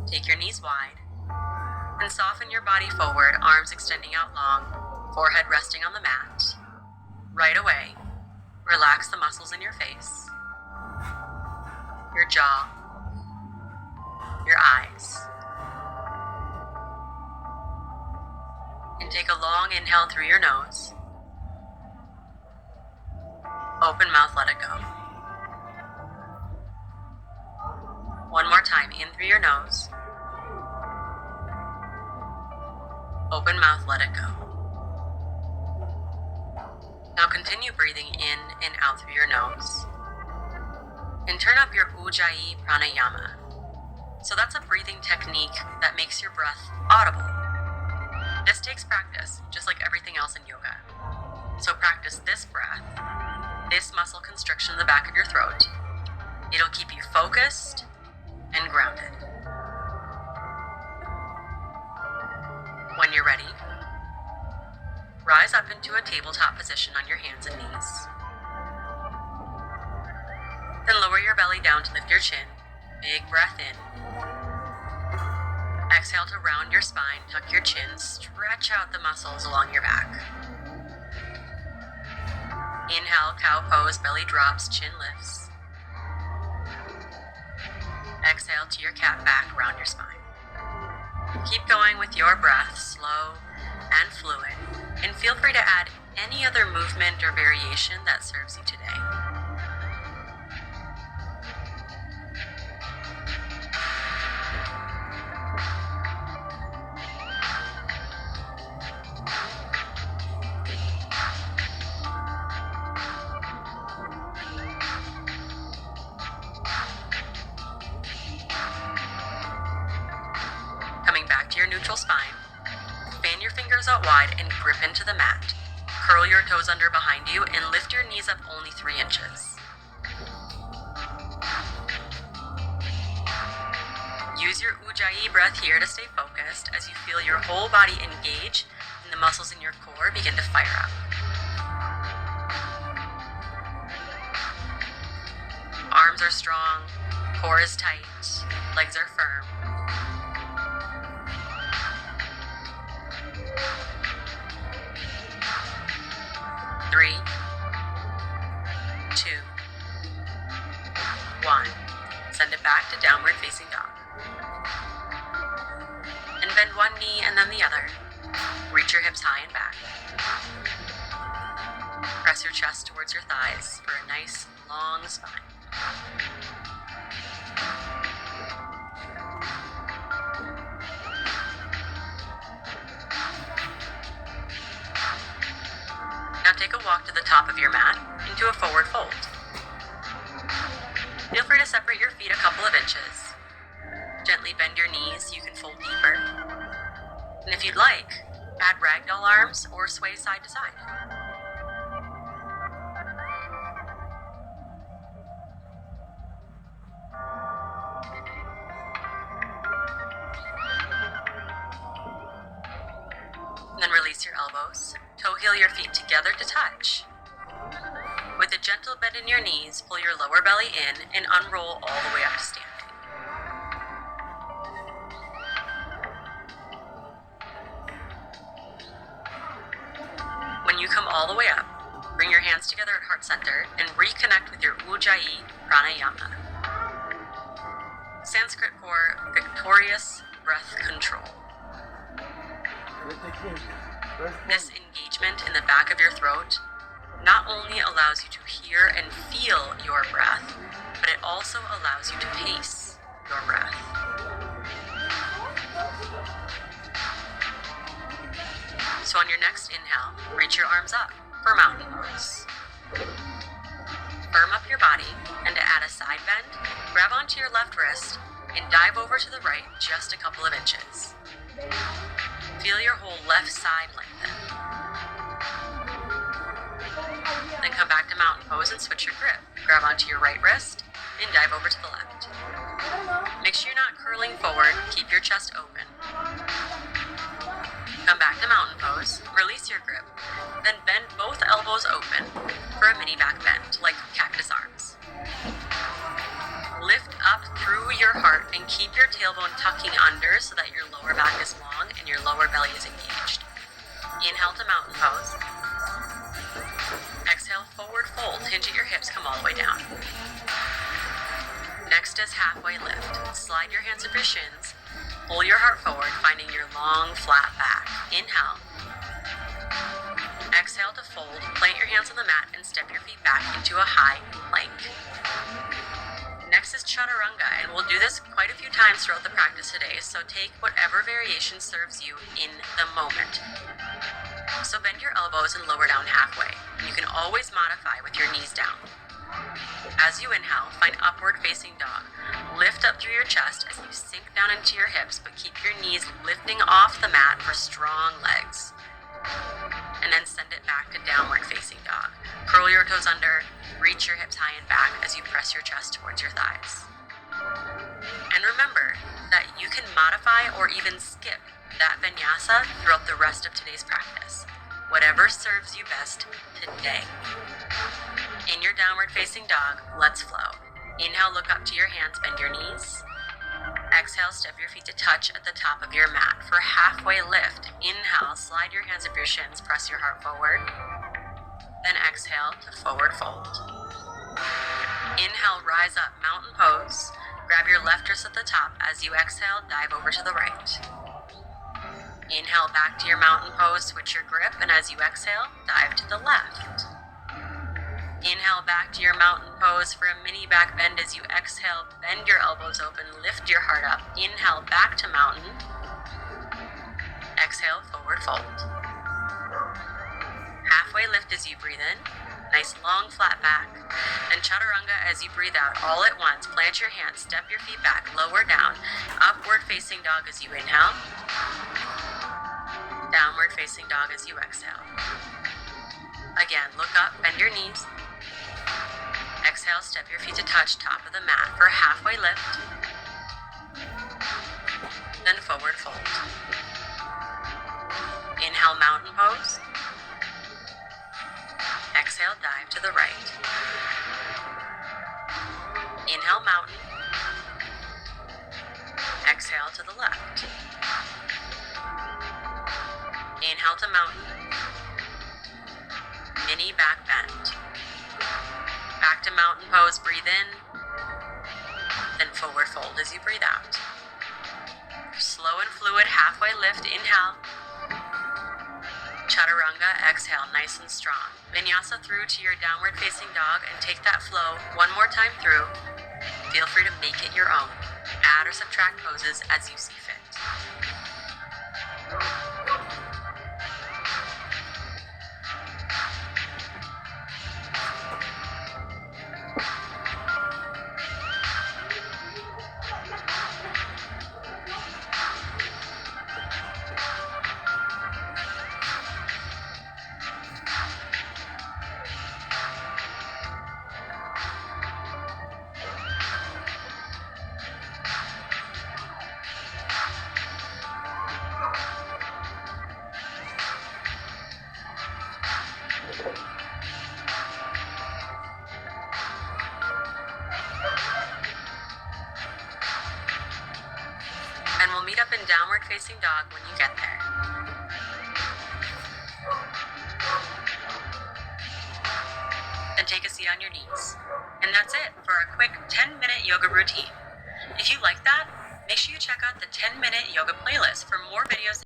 Take your knees wide and soften your body forward, arms extending out long, forehead resting on the mat. Right away, relax the muscles in your face, your jaw, your eyes. And take a long inhale through your nose. Open mouth, let it go. One more time, in through your nose. Open mouth, let it go. Now continue breathing in and out through your nose. And turn up your Ujjayi Pranayama. So that's a breathing technique that makes your breath audible. This takes practice, just like everything else in yoga. So practice this breath, this muscle constriction in the back of your throat. It'll keep you focused and grounded. When you're ready, rise up into a tabletop position on your hands and knees. Then lower your belly down to lift your chin. Big breath in. Exhale to round your spine, tuck your chin, stretch out the muscles along your back. Inhale, cow pose, belly drops, chin lifts. Exhale to your cat back, round your spine. Keep going with your breath, slow and fluid, and feel free to add any other movement or variation that serves you today. Coming back to your neutral spine, fan your fingers out wide and grip into the mat. Curl your toes under behind you and lift your knees up only 3 inches. Use your Ujjayi breath here to stay focused as you feel your whole body engage and the muscles in your core begin to fire up. Arms are strong, core is tight, legs are firm. Three, 2, 1. Send it back to downward facing dog. And bend one knee and then the other. Reach your hips high and back. Press your chest towards your thighs for a nice long spine. Now take a walk to the top of your mat into a forward fold. Feel free to separate your feet a couple of inches. Gently bend your knees so you can fold deeper. And if you'd like, add ragdoll arms or sway side to side. And then release your elbows. Toe heel your feet together to touch. With a gentle bend in your knees, pull your lower belly in and unroll all the way up to standing. When you come all the way up, bring your hands together at heart center and reconnect with your Ujjayi Pranayama. Sanskrit for victorious breath control. This engagement in the back of your throat not only allows you to hear and feel your breath, but it also allows you to pace your breath. So on your next inhale, reach your arms up for mountain pose. Firm up your body, and to add a side bend, grab onto your left wrist and dive over to the right just a couple of inches. Feel your whole left side lengthen. Then come back to mountain pose and switch your grip. Grab onto your right wrist and dive over to the left. Make sure you're not curling forward. Keep your chest open. Come back to mountain pose. Release your grip. Then bend both elbows open for a mini back bend, like cactus arms. Lift up through your your heart and keep your tailbone tucking under so that your lower back is long and your lower belly is engaged. Inhale to mountain pose. Exhale, forward fold. Hinge at your hips, come all the way down. Next is halfway lift. Slide your hands up your shins. Pull your heart forward, finding your long, flat back. Inhale. Exhale to fold. Plant your hands on the mat and step your feet back into a high plank. Next is chaturanga, and we'll do this quite a few times throughout the practice today, so take whatever variation serves you in the moment. So bend your elbows and lower down halfway. You can always modify with your knees down. As you inhale, find upward facing dog. Lift up through your chest as you sink down into your hips, but keep your knees lifting off the mat for strong legs. And then send it back to downward facing dog. Curl your toes under, reach your hips high and back as you press your chest towards your thighs. And remember that you can modify or even skip that vinyasa throughout the rest of today's practice. Whatever serves you best today. In your downward facing dog, let's flow. Inhale, look up to your hands, bend your knees. Exhale, step your feet to touch at the top of your mat for halfway lift. Inhale, slide your hands up your shins, press your heart forward. Then exhale to forward fold. Inhale, rise up, mountain pose. Grab your left wrist at the top. As you exhale, dive over to the right. Inhale, back to your mountain pose, switch your grip, and as you exhale, dive to the left. Inhale, back to your mountain pose for a mini back bend. As you exhale, bend your elbows open, lift your heart up. Inhale, back to mountain. Exhale, forward fold. Halfway lift as you breathe in. Nice long flat back. And chaturanga as you breathe out all at once. Plant your hands, step your feet back, lower down. Upward facing dog as you inhale. Downward facing dog as you exhale. Again, look up, bend your knees. Exhale, step your feet to touch top of the mat for a halfway lift. Then forward fold. Inhale, mountain pose. Exhale, dive to the right. Inhale, mountain. Exhale to the left. Inhale to mountain. Mini back bend. Back to mountain pose, breathe in. Then forward fold as you breathe out. Slow and fluid, halfway lift, inhale. Chaturanga, exhale, nice and strong. Vinyasa through to your downward facing dog and take that flow one more time through. Feel free to make it your own. Add or subtract poses as you see fit. And we'll meet up in downward facing dog when you get there. Then take a seat on your knees. And that's it for a quick 10-minute yoga routine. If you like that, make sure you check out the 10-minute yoga playlist for more videos